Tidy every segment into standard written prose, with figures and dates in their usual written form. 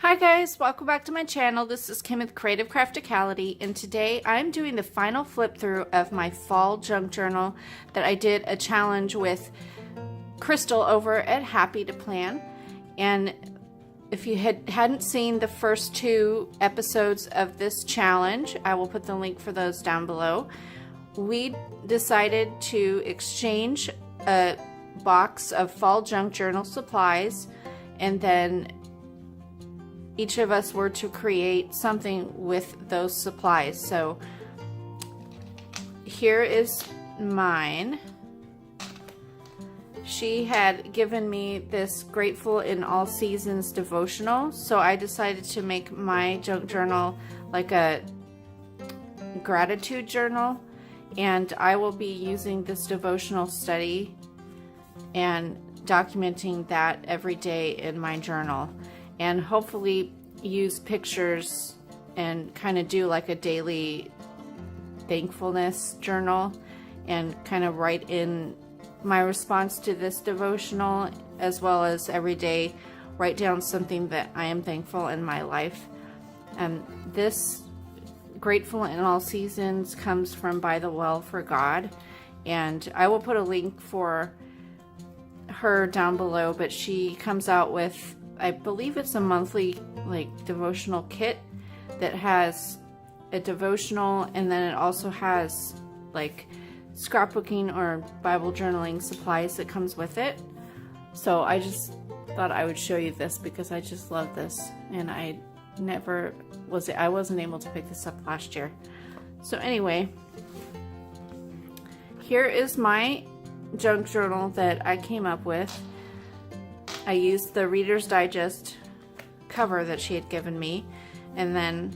Hi guys, welcome back to my channel. This is Kim with Creative Crafticality, and today I'm doing the final flip through of my fall junk journal that I did a challenge with Crystal over at Happy to Plan. And if you hadn't seen the first two episodes of this challenge, I will put the link for those down below. We decided to exchange a box of fall junk journal supplies, and then each of us were to create something with those supplies. So here is mine. She had given me this Grateful in All Seasons devotional, so I decided to make my junk journal like a gratitude journal, and I will be using this devotional study and documenting that every day in my journal, and hopefully use pictures and kind of do like a daily thankfulness journal and kind of write in my response to this devotional, as well as every day write down something that I am thankful in my life. And this Grateful in All Seasons comes from By the Well for God, and I will put a link for her down below, but she comes out with, I believe it's a monthly like devotional kit that has a devotional, and then it also has like scrapbooking or Bible journaling supplies that comes with it. So I just thought I would show you this because I just love this, and I wasn't able to pick this up last year. So anyway, here is my junk journal that I came up with. I used the Reader's Digest cover that she had given me, and then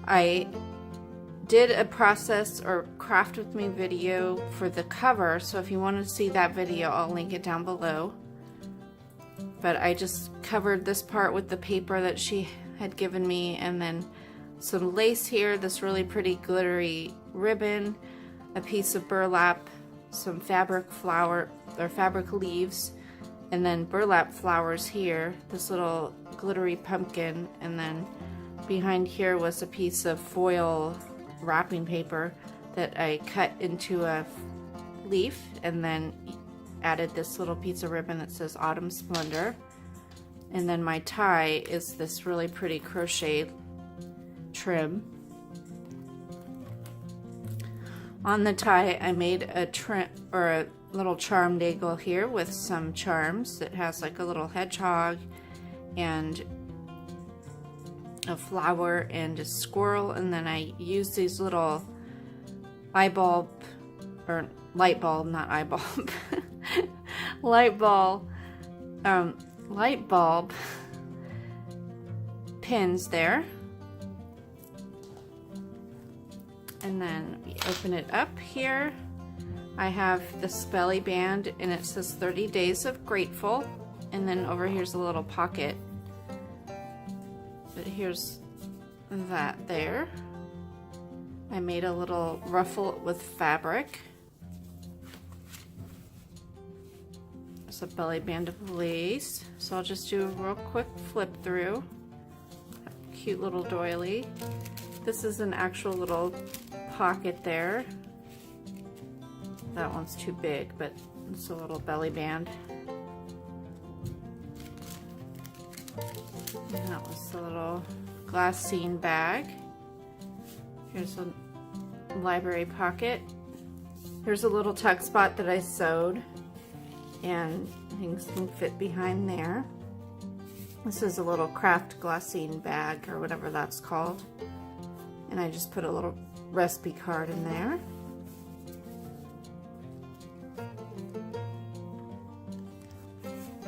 I did a process or craft with me video for the cover, so if you want to see that video, I'll link it down below. But I just covered this part with the paper that she had given me, and then some lace here, this really pretty glittery ribbon, a piece of burlap, some fabric flower or fabric leaves, and then burlap flowers here, this little glittery pumpkin, and then behind here was a piece of foil wrapping paper that I cut into a leaf, and then added this little piece of ribbon that says Autumn Splendor. And then my tie is this really pretty crochet trim. On the tie I made a trim or a little charm daigle here with some charms that has like a little hedgehog and a flower and a squirrel, and then I used these little light bulb pins there. And then we open it up here. I have this belly band, and it says 30 Days of Grateful, and then over here's a little pocket. But here's that there. I made a little ruffle with fabric. It's a belly band of lace. So I'll just do a real quick flip through. A cute little doily. This is an actual little pocket there. That one's too big, but it's a little belly band. And that was the little glassine bag. Here's a library pocket. Here's a little tuck spot that I sewed, and things can fit behind there. This is a little craft glassine bag, or whatever that's called. And I just put a little recipe card in there.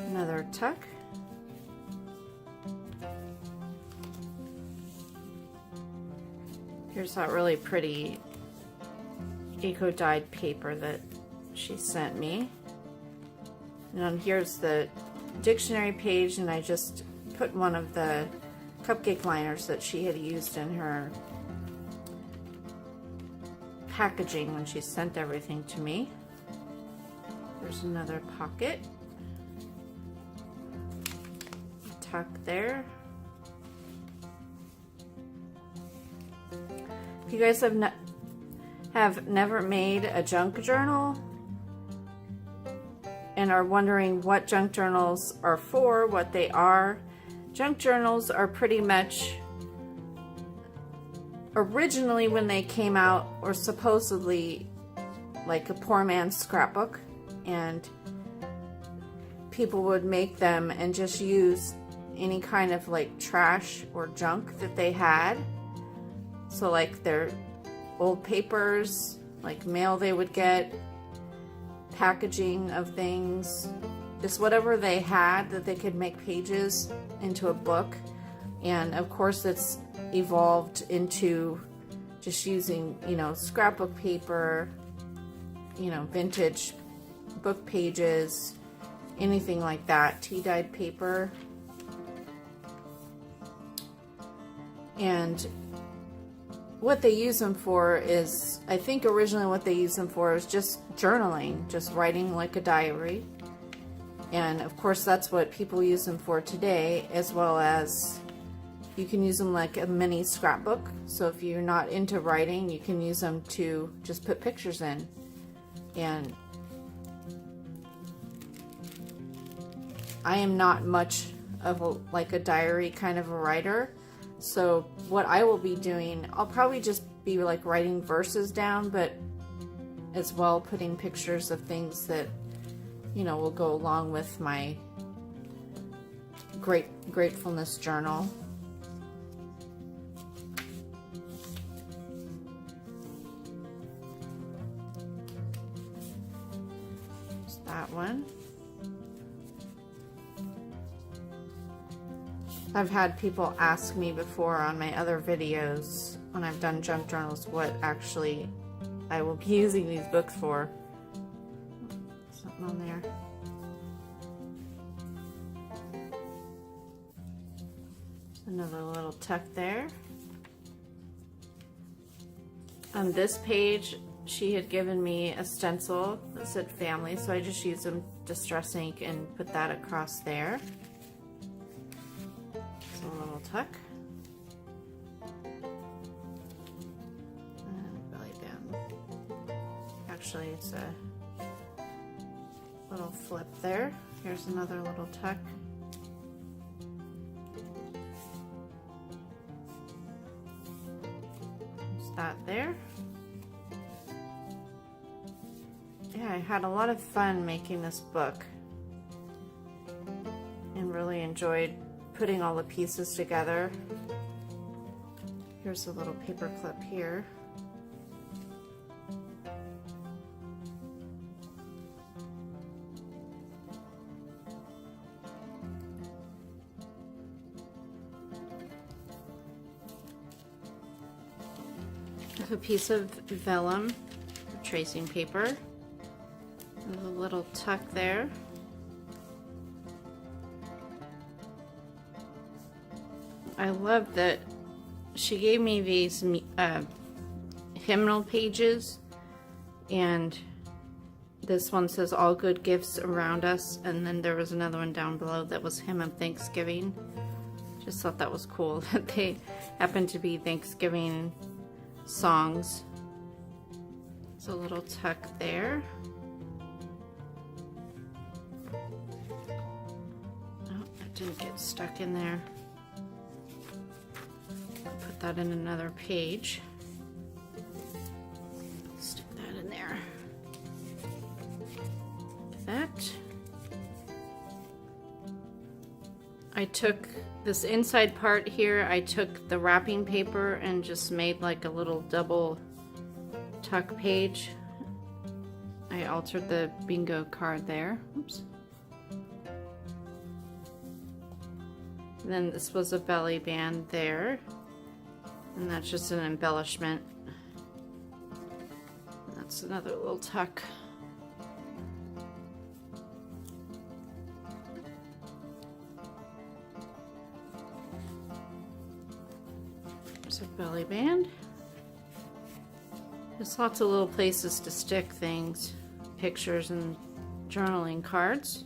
Another tuck. Here's that really pretty eco-dyed paper that she sent me. And then here's the dictionary page, and I just put one of the cupcake liners that she had used in her packaging when she sent everything to me. There's another pocket. Tuck there. If you guys have never made a junk journal and are wondering what junk journals are for, what they are, junk journals are pretty much, originally when they came out, or supposedly like a poor man's scrapbook, and people would make them and just use any kind of like trash or junk that they had. So like their old papers, like mail they would get, packaging of things, just whatever they had that they could make pages into a book. And of course it's evolved into just using, you know, scrapbook paper, you know, vintage book pages, anything like that, tea-dyed paper. And what they use them for is, I think originally what they used them for is just journaling, just writing like a diary. And of course that's what people use them for today, as well as you can use them like a mini scrapbook. So if you're not into writing, you can use them to just put pictures in. And I am not much of like a diary kind of a writer. So what I will be doing, I'll probably just be like writing verses down, but as well putting pictures of things that, you know, will go along with my gratefulness journal. There's that one. I've had people ask me before on my other videos when I've done junk journals what actually I will be using these books for. Something on there. Another little tuck there. On this page, she had given me a stencil that said family, so I just used some distress ink and put that across there. A little tuck. And belly band. Actually, it's a little flip there. Here's another little tuck. There's that there. Yeah, I had a lot of fun making this book and really enjoyed putting all the pieces together. Here's a little paper clip here. I have a piece of vellum, tracing paper. There's a little tuck there. I love that she gave me these hymnal pages, and this one says all good gifts around us, and then there was another one down below that was hymn of Thanksgiving. Just thought that was cool that they happen to be Thanksgiving songs. There's a little tuck there. Oh, that didn't get stuck in there. Put that in another page. Stick that in there. Like that. I took this inside part here, I took the wrapping paper and just made like a little double tuck page. I altered the bingo card there. Oops. And then this was a belly band there. And that's just an embellishment. And that's another little tuck. There's a belly band. There's lots of little places to stick things, pictures and journaling cards.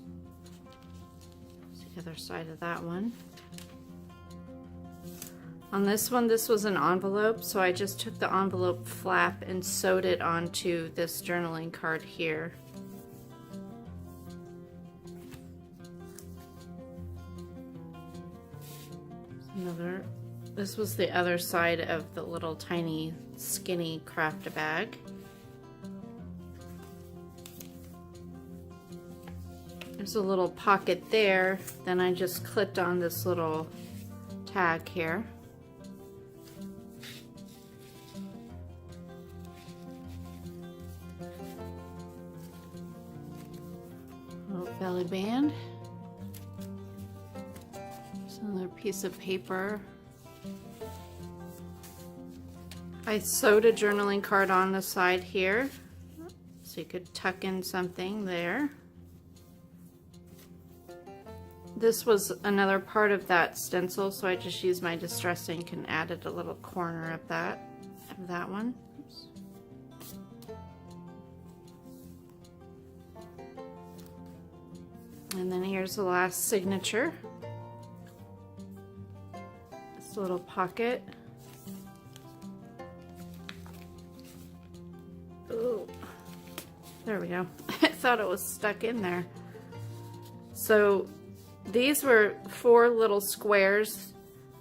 There's the other side of that one. On this one, this was an envelope, so I just took the envelope flap and sewed it onto this journaling card here. This was the other side of the little tiny skinny craft bag. There's a little pocket there, then I just clipped on this little tag here. Little belly band. There's another piece of paper. I sewed a journaling card on the side here, so you could tuck in something there. This was another part of that stencil, so I just used my distress ink and added a little corner of that one. Oops. And then here's the last signature. This little pocket. Oh, there we go. I thought it was stuck in there. So these were 4 little squares,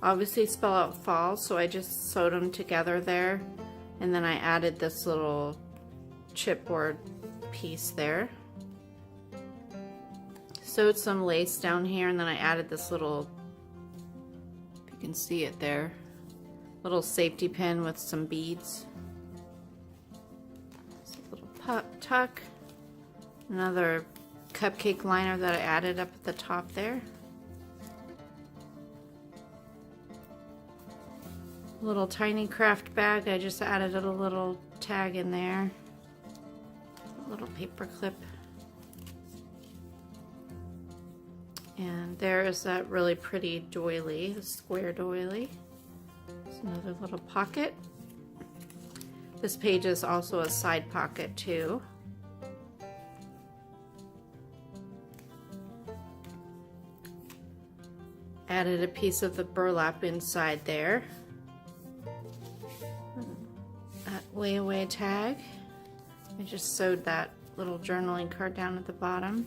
obviously spell out fall, so I just sewed them together there, and then I added this little chipboard piece there. Sewed some lace down here, and then I added this little, if you can see it there, little safety pin with some beads. A little tuck, another cupcake liner that I added up at the top there. Little tiny craft bag, I just added a little tag in there. A little paper clip. And there is that really pretty doily, the square doily. There's another little pocket. This page is also a side pocket too. Added a piece of the burlap inside there. That layaway tag. I just sewed that little journaling card down at the bottom.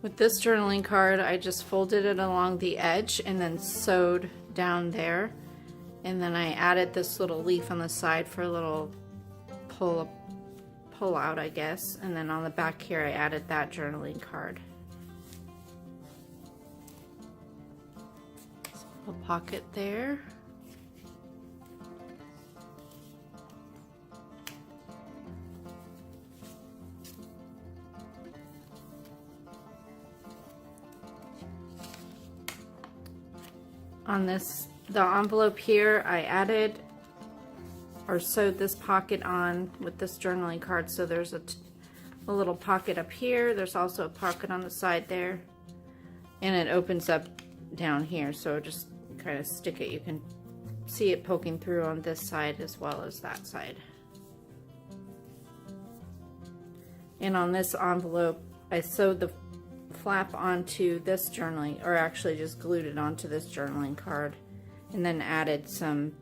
With this journaling card, I just folded it along the edge and then sewed down there. And then I added this little leaf on the side for a little pull out, I guess. And then on the back here, I added that journaling card. A pocket there. On the envelope here, I added or sewed this pocket on with this journaling card. So there's a little pocket up here. There's also a pocket on the side there. And it opens up down here. So just kind of stick it. You can see it poking through on this side as well as that side. And on this envelope, I sewed the flap onto this journaling, or actually just glued it onto this journaling card, and then added some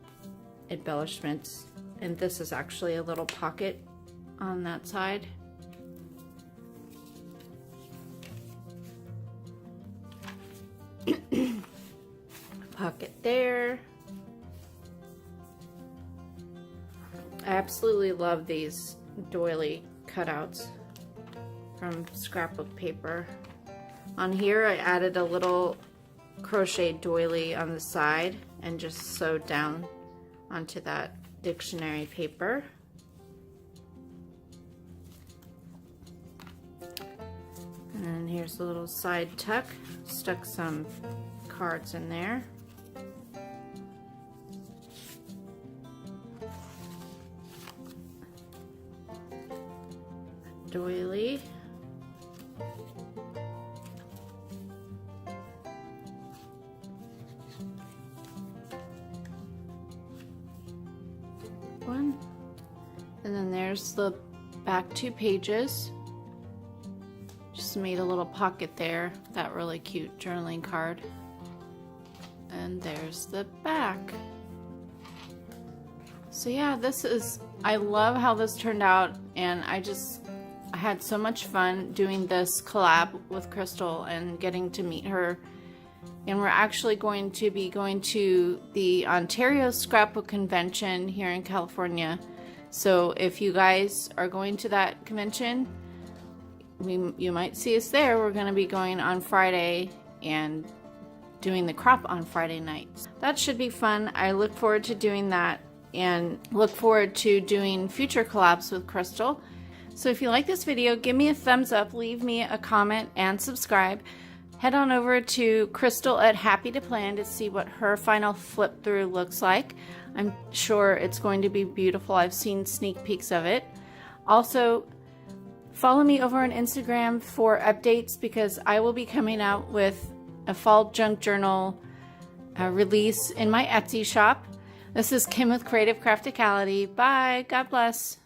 embellishments. And this is actually a little pocket on that side. Pocket there. I absolutely love these doily cutouts from scrapbook paper. On here I added a little crochet doily on the side and just sewed down onto that dictionary paper. And then here's the little side tuck. Stuck some cards in there. Doily. One. And then there's the back 2 pages. Just made a little pocket there, that really cute journaling card. And there's the back. So yeah, I love how this turned out, and I had so much fun doing this collab with Crystal and getting to meet her. And we're actually going to be going to the Ontario Scrapbook Convention here in California. So if you guys are going to that convention, you might see us there. We're going to be going on Friday and doing the crop on Friday nights. That should be fun. I look forward to doing that and look forward to doing future collabs with Crystal. So if you like this video, give me a thumbs up, leave me a comment, and subscribe. Head on over to Crystal at Happy to Plan to see what her final flip through looks like. I'm sure it's going to be beautiful. I've seen sneak peeks of it. Also, follow me over on Instagram for updates, because I will be coming out with a fall junk journal release in my Etsy shop. This is Kim with Creative Crafticality. Bye. God bless.